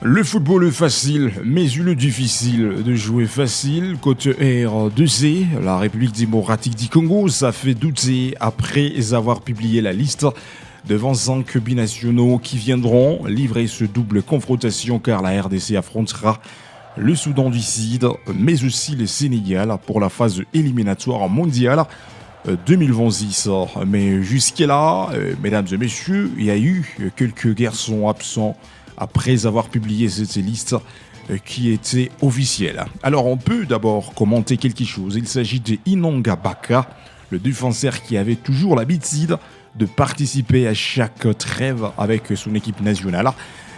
Le football est facile, mais il est difficile de jouer facile. Côté R2C, la République démocratique du Congo, ça fait douter après avoir publié la liste de 25 binationaux qui viendront livrer ce double confrontation car la RDC affrontera le Soudan du Sud, mais aussi le Sénégal pour la phase éliminatoire mondiale 2026. Mais jusqu'à-là, mesdames et messieurs, il y a eu quelques garçons absents après avoir publié cette liste qui était officielle. Alors on peut d'abord commenter quelque chose. Il s'agit de Inonga Baka, le défenseur qui avait toujours l'habitude de participer à chaque trêve avec son équipe nationale.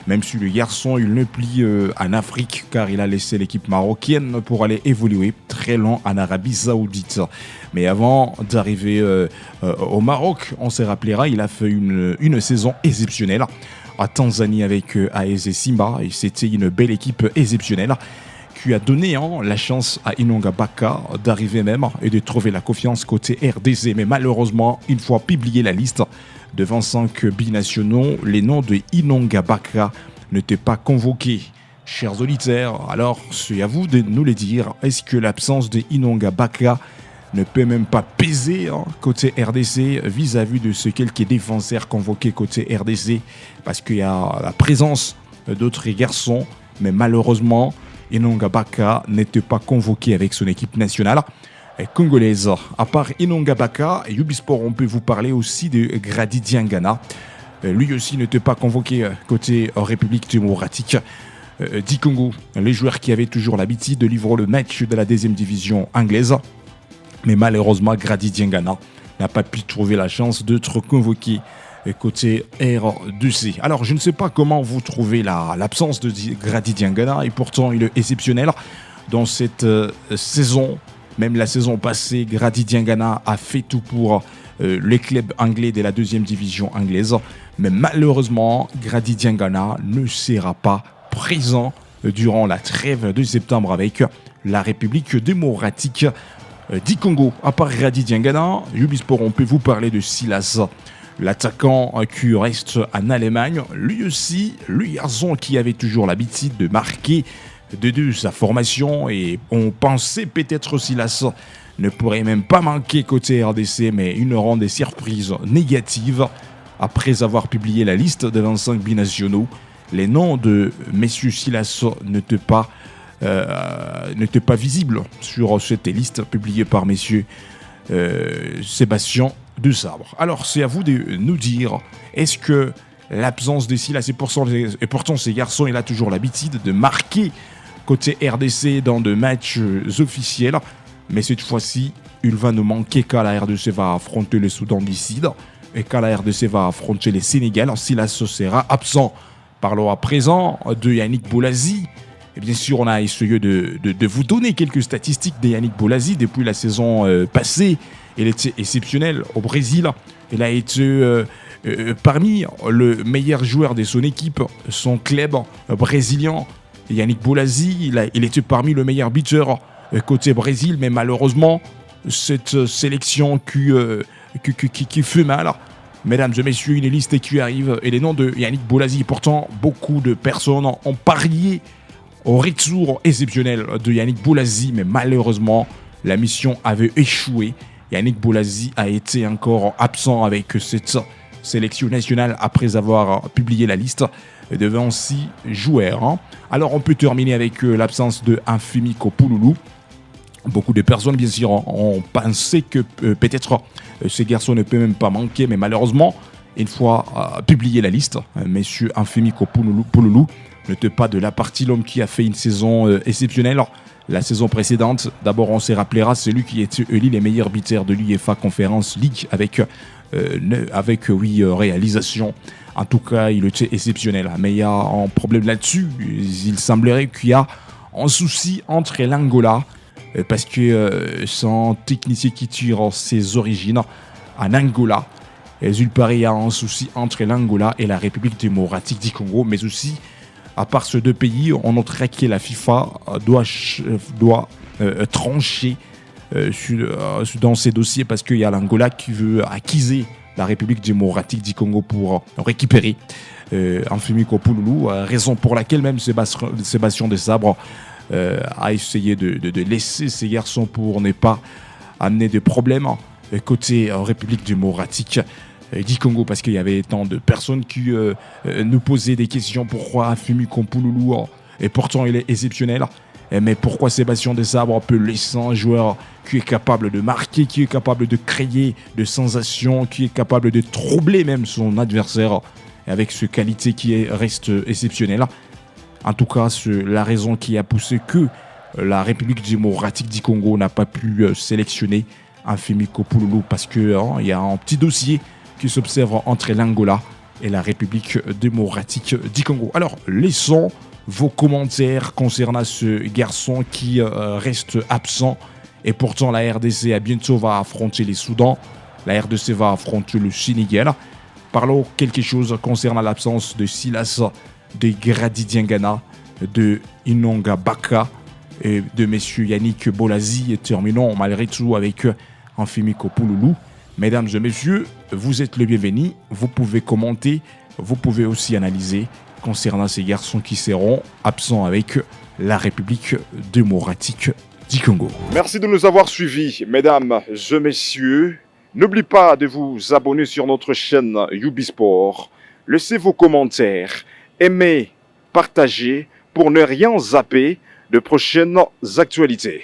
Même si le garçon il ne plie en Afrique car il a laissé l'équipe marocaine pour aller évoluer très loin en Arabie Saoudite. Mais avant d'arriver au Maroc, on se rappellera, il a fait une saison exceptionnelle à Tanzanie avec AS Simba et c'était une belle équipe exceptionnelle qui a donné la chance à Inonga Baka d'arriver même et de trouver la confiance côté RDC. Mais malheureusement, une fois publié la liste de 25 binationaux, les noms de Inonga Baka n'étaient pas convoqués. Chers auditeurs, alors c'est à vous de nous le dire. Est-ce que l'absence de Inonga Baka ne peut même pas peser côté RDC vis-à-vis de ce quelques défenseurs convoqués côté RDC parce qu'il y a la présence d'autres garçons, mais malheureusement, Inonga Baka n'était pas convoqué avec son équipe nationale congolaise. À part Inonga Baka, Ubisport, on peut vous parler aussi de Grady Diangana. Lui aussi n'était pas convoqué côté République démocratique du Congo. Les joueurs qui avaient toujours l'habitude de livrer le match de la deuxième division anglaise. Mais malheureusement, Grady Diangana n'a pas pu trouver la chance d'être convoqué côté R2C. Alors, je ne sais pas comment vous trouvez l'absence de Grady Diangana et pourtant il est exceptionnel dans cette saison. Même la saison passée, Grady Diangana a fait tout pour les clubs anglais de la deuxième division anglaise. Mais malheureusement, Grady Diangana ne sera pas présent durant la trêve de septembre avec la République démocratique du Congo. À part Grady Diangana, Ubisport, on peut vous parler de Silas, l'attaquant qui reste en Allemagne. Lui aussi, lui garçon qui avait toujours l'habitude de marquer de sa formation et on pensait peut-être Silas ne pourrait même pas manquer côté RDC, mais il nous rend des surprises négatives après avoir publié la liste de 25 binationaux. Les noms de messieurs Silas n'étaient pas visible sur cette liste publiée par messieurs Sébastien de Sabre. Alors c'est à vous de nous dire, est-ce que l'absence de Silas et pourtant ces garçons, il a toujours l'habitude de marquer côté RDC dans de matchs officiels, mais cette fois-ci il va nous manquer quand la RDC va affronter le Soudan du Sud et quand la RDC va affronter les Sénégal. Silas sera absent. Parlons à présent de Yannick Bolasie. Et bien sûr, on a essayé de vous donner quelques statistiques de Yannick Bolasie depuis la saison passée. Il était exceptionnel au Brésil. Il a été parmi le meilleur joueur de son équipe, son club brésilien. Yannick Bolasie, il était parmi le meilleur buteur côté Brésil. Mais malheureusement, cette sélection qui fait mal. Mesdames et messieurs, une liste qui arrive et les noms de Yannick Bolasie. Pourtant, beaucoup de personnes ont parié au retour exceptionnel de Yannick Bolasie, mais malheureusement, la mission avait échoué. Yannick Bolasie a été encore absent avec cette sélection nationale après avoir publié la liste de 26 joueurs. Alors, on peut terminer avec l'absence de Infimiko Pouloulou. Beaucoup de personnes, bien sûr, ont pensé que peut-être ces garçons ne peuvent même pas manquer, mais malheureusement, une fois publié la liste, messieurs Infimiko Pouloulou n'était pas de la partie l'homme qui a fait une saison exceptionnelle. La saison précédente, d'abord on se rappellera, c'est lui qui était élu les meilleurs buteurs de l'UEFA Conference League avec 8 réalisations. En tout cas, il était exceptionnel. Mais il y a un problème là-dessus. Il semblerait qu'il y a un souci entre l'Angola, parce que son technicien qui tire ses origines en Angola. Et il paraît qu'il y a un souci entre l'Angola et la République démocratique du Congo, mais aussi à part ces deux pays, on noterait que la FIFA doit trancher dans ces dossiers parce qu'il y a l'Angola qui veut acquiser la République démocratique du Congo pour récupérer Amphimi Kopouloulou, raison pour laquelle même Sébastien Desabre a essayé de laisser ces garçons pour ne pas amener de problèmes côté République démocratique du Congo, parce qu'il y avait tant de personnes qui nous posaient des questions. Pourquoi Amphimi Kopouloulou, et pourtant il est exceptionnel, mais pourquoi Sébastien Desabre peut laisser un joueur qui est capable de marquer, qui est capable de créer de sensations, qui est capable de troubler même son adversaire, avec ce qualité qui reste exceptionnelle. En tout cas, c'est la raison qui a poussé que la République démocratique du Congo n'a pas pu sélectionner Amphimi Kopouloulou, parce qu'il y a un petit dossier qui s'observe entre l'Angola et la République démocratique du Congo. Alors, laissons vos commentaires concernant ce garçon qui reste absent. Et pourtant, la RDC à bientôt va affronter les Soudans. La RDC va affronter le Sénégal. Parlons quelque chose concernant l'absence de Silas, de Grady Diangana, de Inonga Baka et de messieurs Yannick Bolazi. Et terminons malgré tout avec Amphimi Kopouloulou. Mesdames et messieurs, vous êtes les bienvenus. Vous pouvez commenter, vous pouvez aussi analyser concernant ces garçons qui seront absents avec la République démocratique du Congo. Merci de nous avoir suivis, mesdames et messieurs. N'oubliez pas de vous abonner sur notre chaîne Ubisport. Laissez vos commentaires, aimez, partagez pour ne rien zapper de prochaines actualités.